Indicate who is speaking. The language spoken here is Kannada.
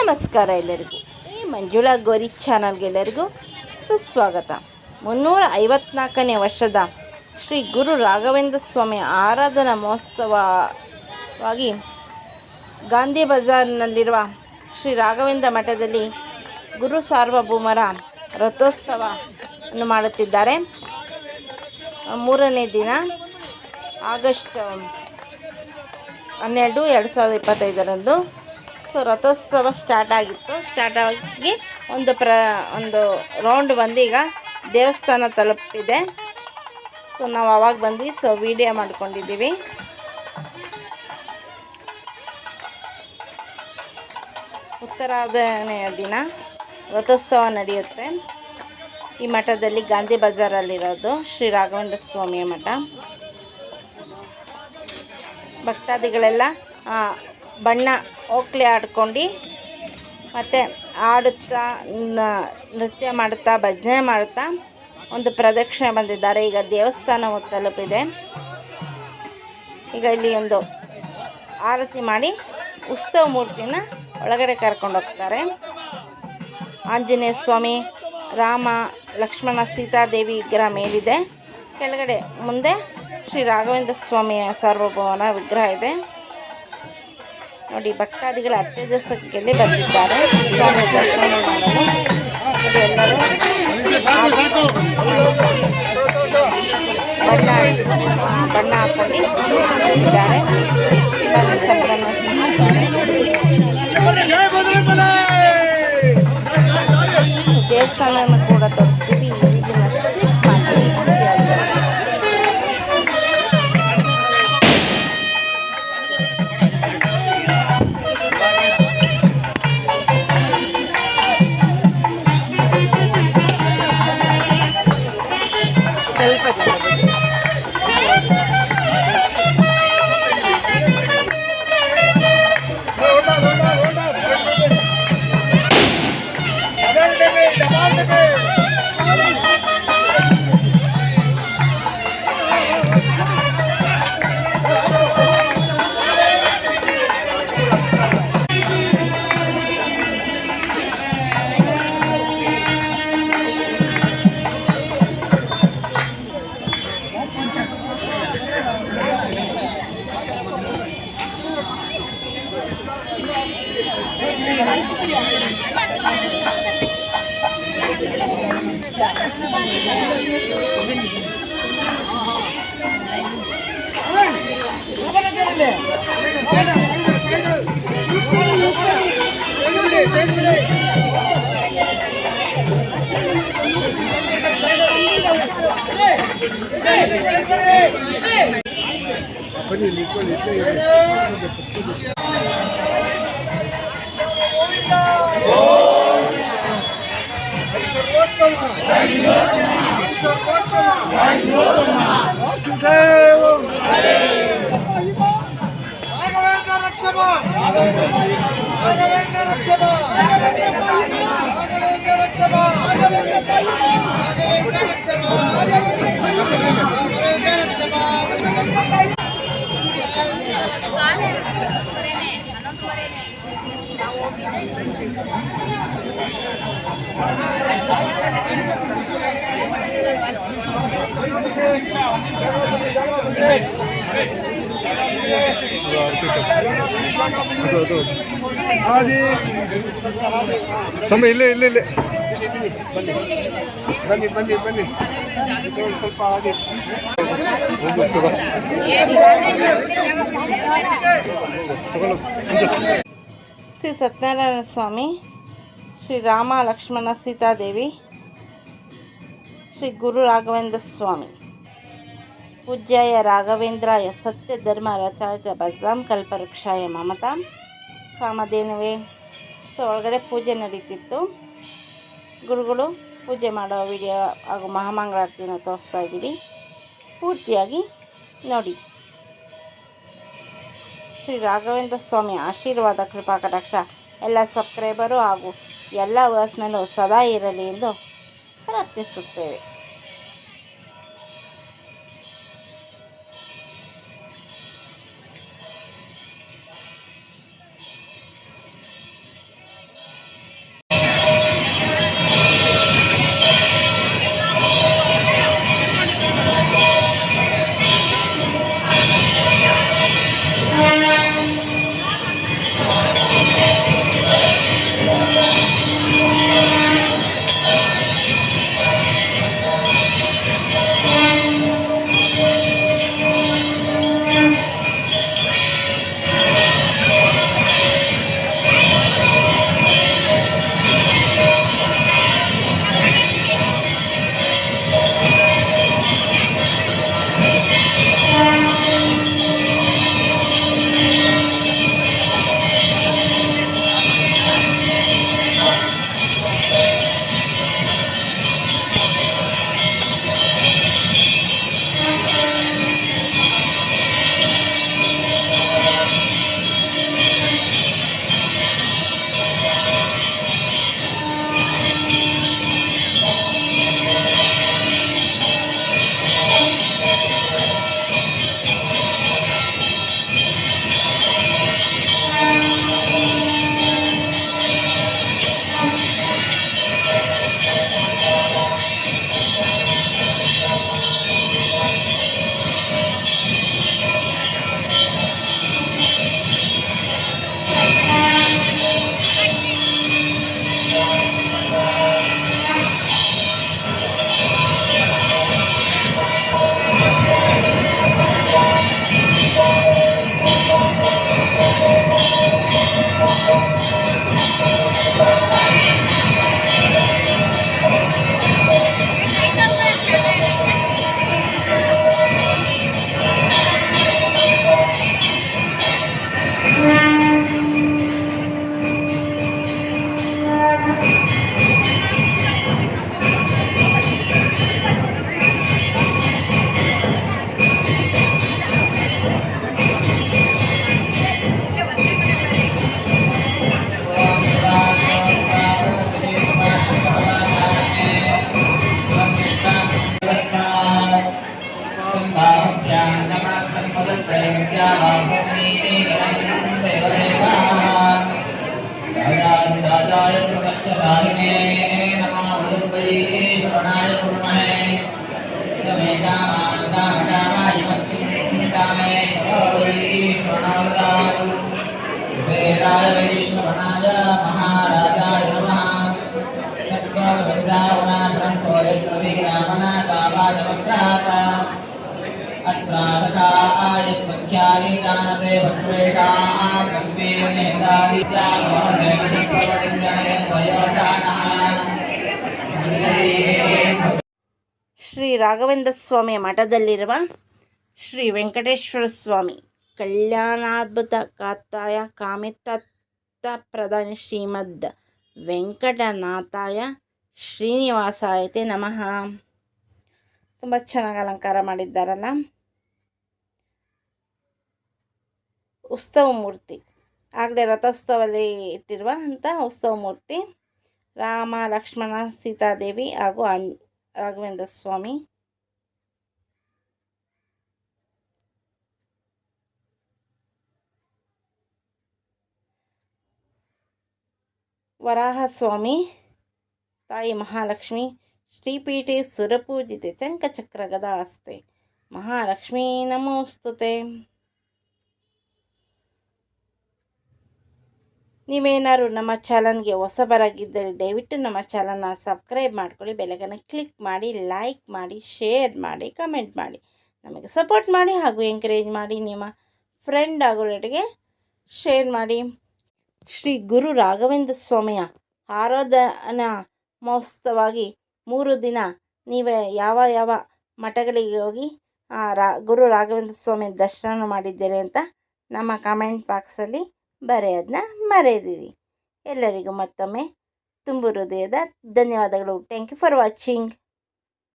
Speaker 1: ನಮಸ್ಕಾರ ಎಲ್ಲರಿಗೂ. ಈ ಮಂಜುಳಾ ಗೌರಿ ಚಾನಲ್ಗೆ ಎಲ್ಲರಿಗೂ ಸುಸ್ವಾಗತ. 354ನೇ ವರ್ಷದ ಶ್ರೀ ಗುರು ರಾಘವೇಂದ್ರ ಸ್ವಾಮಿ ಆರಾಧನಾ ಮಹೋತ್ಸವವಾಗಿ ಗಾಂಧಿ ಬಜಾರ್ನಲ್ಲಿರುವ ಶ್ರೀ ರಾಘವೇಂದ್ರ ಮಠದಲ್ಲಿ ಗುರು ಸಾರ್ವಭೌಮರ ರಥೋತ್ಸವವನ್ನು ಮಾಡುತ್ತಿದ್ದಾರೆ. 3ನೇ ದಿನ ಆಗಸ್ಟ್ 12, 2025ರಂದು ರಥೋತ್ಸವ ಸ್ಟಾರ್ಟ್ ಆಗಿ ಒಂದು ರೌಂಡ್ ಬಂದು ಈಗ ದೇವಸ್ಥಾನ ತಲುಪಿದೆ. ನಾವು ಅವಾಗ ಬಂದು ವಿಡಿಯೋ ಮಾಡ್ಕೊಂಡಿದ್ದೀವಿ. ಉತ್ತರಾಧನೆಯ ದಿನ ರಥೋತ್ಸವ ನಡೆಯುತ್ತೆ. ಈ ಮಠದಲ್ಲಿ ಗಾಂಧಿ ಬಜಾರಲ್ಲಿರೋದು ಶ್ರೀ ರಾಘವೇಂದ್ರ ಸ್ವಾಮಿಯ ಮಠ. ಭಕ್ತಾದಿಗಳೆಲ್ಲ ಬಣ್ಣ ಓಕ್ಲೆ ಆಡ್ಕೊಂಡು ಮತ್ತು ಆಡುತ್ತಾ ನೃತ್ಯ ಮಾಡುತ್ತಾ ಭಜನೆ ಮಾಡುತ್ತಾ ಒಂದು ಪ್ರದಕ್ಷಿಣೆ ಬಂದಿದ್ದಾರೆ. ಈಗ ದೇವಸ್ಥಾನ ತಲುಪಿದೆ. ಈಗ ಇಲ್ಲಿ ಒಂದು ಆರತಿ ಮಾಡಿ ಉತ್ಸವ ಮೂರ್ತಿನ ಒಳಗಡೆ ಕರ್ಕೊಂಡು ಹೋಗ್ತಾರೆ. ಆಂಜನೇಯ ಸ್ವಾಮಿ, ರಾಮ, ಲಕ್ಷ್ಮಣ, ಸೀತಾದೇವಿ ವಿಗ್ರಹ ಮೇಲಿದೆ. ಕೆಳಗಡೆ ಮುಂದೆ ಶ್ರೀ ರಾಘವೇಂದ್ರ ಸ್ವಾಮಿಯ ಸಾರ್ವಭೌಮನ ವಿಗ್ರಹ ಇದೆ. ನೋಡಿ, ಭಕ್ತಾದಿಗಳು ಅತ್ಯಧಿಕ ಸಂಖ್ಯೆಯಲ್ಲಿ ಬಂದಿದ್ದಾರೆ ಸ್ವಾಮಿ ದರ್ಶನ ಮಾಡಲು. ಎಲ್ಲರೂ ಬಣ್ಣ ಹಾಕೊಂಡು ಇದ್ದಾರೆ. ದೇವಸ್ಥಾನವನ್ನು ಕೂಡ ತೋರಿಸ್ತೀವಿ.
Speaker 2: ಸಮಯ ಇಲ್ಲೇ ಬನ್ನಿ ಸ್ವಲ್ಪ ಹಾಗೆ
Speaker 1: ಶ್ರೀ ಸತ್ಯನಾರಾಯಣ ಸ್ವಾಮಿ, ಶ್ರೀ ರಾಮ, ಲಕ್ಷ್ಮಣ, ಸೀತಾದೇವಿ, ಶ್ರೀ ಗುರು ರಾಘವೇಂದ್ರ ಸ್ವಾಮಿ ಪೂಜ್ಯಾಯ ರಾಘವೇಂದ್ರಾಯ ಸತ್ಯ ಧರ್ಮ ರಚಾಯ ಭದ್ರಾಂ ಕಲ್ಪವೃಕ್ಷಾಯ ಮಮತಾಂ ಕಾಮಧೇನುವೆ. ಒಳಗಡೆ ಪೂಜೆ ನಡೀತಿತ್ತು. ಗುರುಗಳು ಪೂಜೆ ಮಾಡೋ ವಿಡಿಯೋ ಹಾಗೂ ಮಹಾಮಂಗಳಾರತಿನ ತೋರಿಸ್ತಾ ಇದ್ದೀವಿ. ಪೂರ್ತಿಯಾಗಿ ನೋಡಿ. ಶ್ರೀ ರಾಘವೇಂದ್ರ ಸ್ವಾಮಿ ಆಶೀರ್ವಾದ, ಕೃಪಾ ಕಟಾಕ್ಷ ಎಲ್ಲ ಸಬ್ಸ್ಕ್ರೈಬರು ಹಾಗೂ ಎಲ್ಲ ವ್ಯೂವರ್ಸ್ ಮೇಲೂ ಸದಾ ಇರಲಿ ಎಂದು ಪ್ರಾರ್ಥಿಸುತ್ತೇವೆ.
Speaker 3: कारिणे नमो वैदेही श्रवणाय कुर्महे समे कामाय कामे सर्वैः श्रवणोदगात् वेदाय वैश्रवणाय महाराजाय नमः षट्कविदावनाथरन्तो यत्रवीरामणा सावाजमग्राता अत्रासकाय संख्यानि जानते भद्रेषा गम्भे नेतादि
Speaker 1: ಶ್ರೀ ರಾಘವೇಂದ್ರ ಸ್ವಾಮಿಯ ಮಠದಲ್ಲಿರುವ ಶ್ರೀ ವೆಂಕಟೇಶ್ವರ ಸ್ವಾಮಿ ಕಲ್ಯಾಣಾದ್ಭುತ ಕಾತಾಯ ಕಾಮಿತತ್ತ ಪ್ರಧಾನ ಶ್ರೀಮದ್ ವೆಂಕಟನಾಥಾಯ ಶ್ರೀನಿವಾಸಾಯತೆ ನಮಃ. ತುಂಬ ಚೆನ್ನಾಗಿ ಅಲಂಕಾರ ಮಾಡಿದ್ದಾರಲ್ಲ. ಉತ್ಸವ ಮೂರ್ತಿ, ಆಗಲೇ ರಥೋತ್ಸವದಲ್ಲಿ ಇಟ್ಟಿರುವ ಅಂಥ ಉತ್ಸವ ಮೂರ್ತಿ ರಾಮ ಲಕ್ಷ್ಮಣ ಸೀತಾದೇವಿ ಹಾಗೂ ರಾಘವೇಂದ್ರ ಸ್ವಾಮಿ. ವರಾಹ ಸ್ವಾಮಿ, ತಾಯಿ ಮಹಾಲಕ್ಷ್ಮಿ, ಶ್ರೀಪೀಠೆ ಸುರಪೂಜಿತೆ ಚಂಕಚಕ್ರ ಗದಾಸ್ತೆ ಮಹಾಲಕ್ಷ್ಮೀ ನಮೋಸ್ತುತೆ. ನೀವೇನಾದ್ರು ನಮ್ಮ ಚಾನಲ್ಗೆ ಹೊಸಬರಾಗಿದ್ದರೆ ದಯವಿಟ್ಟು ನಮ್ಮ ಚಾನಲ್ನ ಸಬ್ಸ್ಕ್ರೈಬ್ ಮಾಡ್ಕೊಳ್ಳಿ, ಬೆಲ್ಲೈಕನ್ನ ಕ್ಲಿಕ್ ಮಾಡಿ, ಲೈಕ್ ಮಾಡಿ, ಶೇರ್ ಮಾಡಿ, ಕಮೆಂಟ್ ಮಾಡಿ, ನಮಗೆ ಸಪೋರ್ಟ್ ಮಾಡಿ ಹಾಗೂ ಎಂಕರೇಜ್ ಮಾಡಿ. ನಿಮ್ಮ ಫ್ರೆಂಡ್ ಆಗೋರಿಗೆ ಶೇರ್ ಮಾಡಿ. ಶ್ರೀ ಗುರು ರಾಘವೇಂದ್ರ ಸ್ವಾಮಿಯ ಆರಾಧನಾ ಮಹೋತ್ಸವವಾಗಿ 3 ದಿನ ನೀವು ಯಾವ ಮಠಗಳಿಗೆ ಹೋಗಿ ಗುರು ರಾಘವೇಂದ್ರ ಸ್ವಾಮಿ ದರ್ಶನ ಮಾಡಿದ್ದೀರಿ ಅಂತ ನಮ್ಮ ಕಮೆಂಟ್ ಬಾಕ್ಸಲ್ಲಿ ಬರೆಯೋದನ್ನ ಮರೆಯದಿರಿ. ಎಲ್ಲರಿಗೂ ಮತ್ತೊಮ್ಮೆ ತುಂಬು ಹೃದಯದ ಧನ್ಯವಾದಗಳು. Thank you for watching.